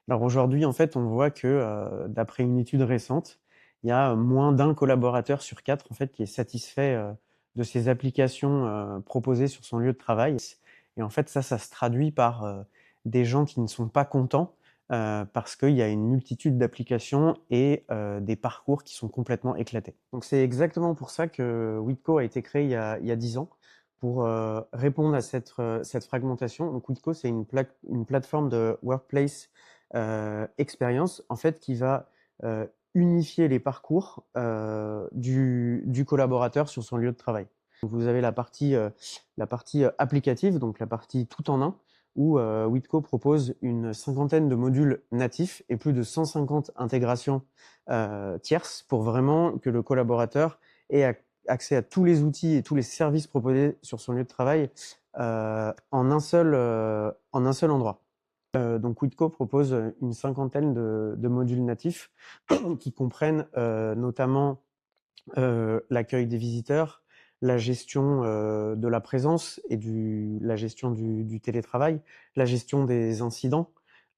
Alors aujourd'hui, en fait, on voit que, d'après une étude récente, il y a moins d'un collaborateur sur 4 en fait, qui est satisfait, de ces applications, proposées sur son lieu de travail et en fait, ça se traduit par, des gens qui ne sont pas contents, parce qu'il y a une multitude d'applications et des parcours qui sont complètement éclatés. Donc c'est exactement pour ça que Witco a été créé il y a 10 ans, pour, répondre à cette fragmentation. Donc Witco, c'est une plateforme de workplace expérience en fait qui va unifier les parcours du collaborateur sur son lieu de travail. Donc, vous avez la partie applicative, donc la partie tout en un, où Witco propose une cinquantaine de modules natifs et plus de 150 intégrations tierces pour vraiment que le collaborateur ait accès à tous les outils et tous les services proposés sur son lieu de travail en un seul endroit. Donc Witco propose une cinquantaine de modules natifs qui comprennent notamment l'accueil des visiteurs, la gestion de la présence et la gestion du télétravail, la gestion des incidents,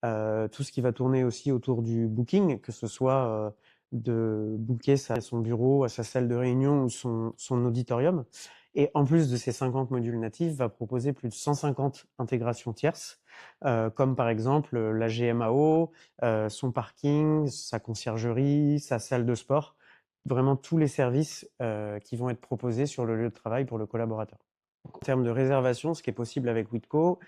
tout ce qui va tourner aussi autour du booking, que ce soit de booker son bureau, sa salle de réunion ou son auditorium. Et en plus de ces 50 modules natifs, va proposer plus de 150 intégrations tierces, comme par exemple la GMAO, son parking, sa conciergerie, sa salle de sport, vraiment tous les services qui vont être proposés sur le lieu de travail pour le collaborateur. En termes de réservation, ce qui est possible avec Witco,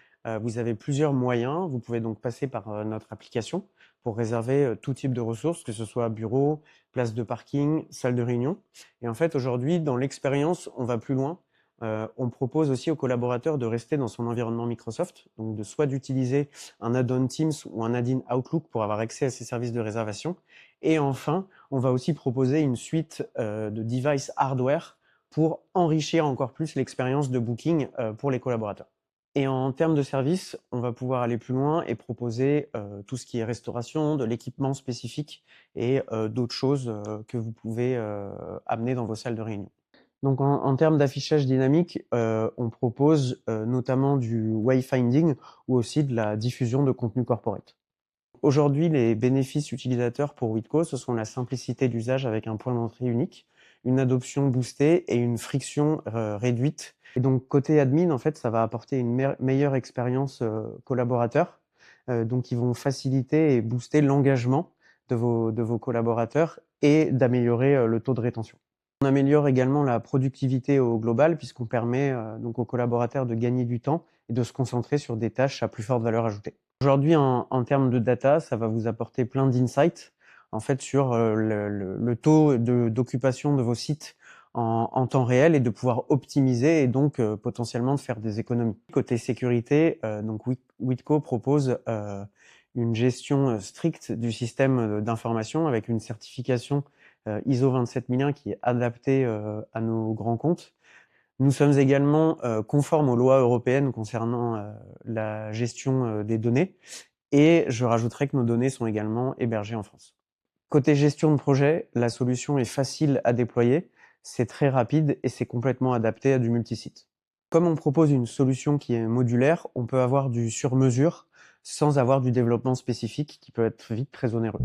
vous avez plusieurs moyens. Vous pouvez donc passer par notre application pour réserver tout type de ressources, que ce soit bureau, place de parking, salle de réunion. Et en fait, aujourd'hui, dans l'expérience, on va plus loin. On propose aussi aux collaborateurs de rester dans son environnement Microsoft, donc de soit d'utiliser un add-on Teams ou un add-in Outlook pour avoir accès à ces services de réservation. Et enfin, on va aussi proposer une suite de devices hardware pour enrichir encore plus l'expérience de booking pour les collaborateurs. Et en termes de services, on va pouvoir aller plus loin et proposer tout ce qui est restauration, de l'équipement spécifique et d'autres choses que vous pouvez amener dans vos salles de réunion. Donc en termes d'affichage dynamique, on propose notamment du wayfinding ou aussi de la diffusion de contenu corporate. Aujourd'hui, les bénéfices utilisateurs pour Witco, ce sont la simplicité d'usage avec un point d'entrée unique, une adoption boostée et une friction réduite. Et donc côté admin, en fait, ça va apporter une meilleure expérience collaborateur. Donc ils vont faciliter et booster l'engagement de vos collaborateurs et d'améliorer le taux de rétention. On améliore également la productivité au global puisqu'on permet donc aux collaborateurs de gagner du temps et de se concentrer sur des tâches à plus forte valeur ajoutée. Aujourd'hui, en termes de data, ça va vous apporter plein d'insights en fait sur le taux d'occupation de vos sites en temps réel et de pouvoir optimiser et donc potentiellement de faire des économies. Côté sécurité, donc Witco propose une gestion stricte du système d'information avec une certification ISO 27001 qui est adaptée à nos grands comptes. Nous sommes également conformes aux lois européennes concernant la gestion des données et je rajouterai que nos données sont également hébergées en France. Côté gestion de projet, la solution est facile à déployer, c'est très rapide et c'est complètement adapté à du multisite. Comme on propose une solution qui est modulaire, on peut avoir du sur-mesure sans avoir du développement spécifique qui peut être vite très onéreux.